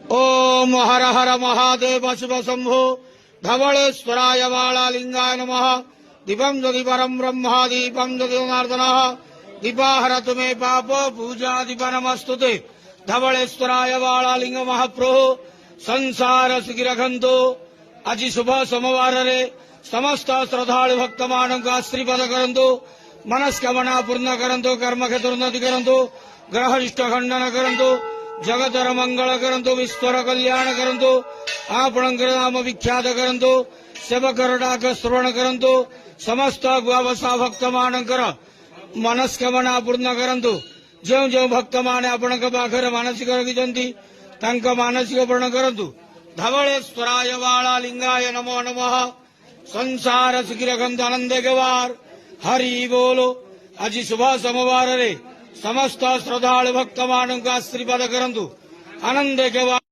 ओम हर हर महादेव शिव शंभो धवलेश्वराय वाळालिंगाय नमः। दीपं ज्योति परम ब्रह्मा दीपं ज्योति जनार्दनः दीपाहरतु मे पाप पूजा दीप नमस्तुते। धवलेश्वराय वाळालिंग महाप्रभु संसार सुखिरखंतु। आज शुभ सोमवार रे समस्त श्रद्धालु भक्त मानक आशीर्वाद करंतु। मनस्कामना पूर्ण करंतु। कर्म क्षेत्र उन्नति करंतु। ग्रहरिष्ट खंडन करंतु। जगतर मंगल करंतु। विश्वर कल्याण करंतु। आपणकर नाम विख्यात करंतु। सेवकर डाक श्रवण करंतु। समस्त गुआवसा भक्त मानकर मनस्कामना पूर्ण करंतु। जो जो भक्त माने आपण पाखर मानसिक रखिछंती तांका मानसिक पूर्ण करंतु। धवलेश्वराय वाळालिंगाय नमो नमः। संसार सुखिरखंतु आनंद गवार हरि बोलो। आज शुभ सोमवार रे समस्त श्रद्धालु भक्त मानक आशीर्वाद करंतु। आनंद गवार।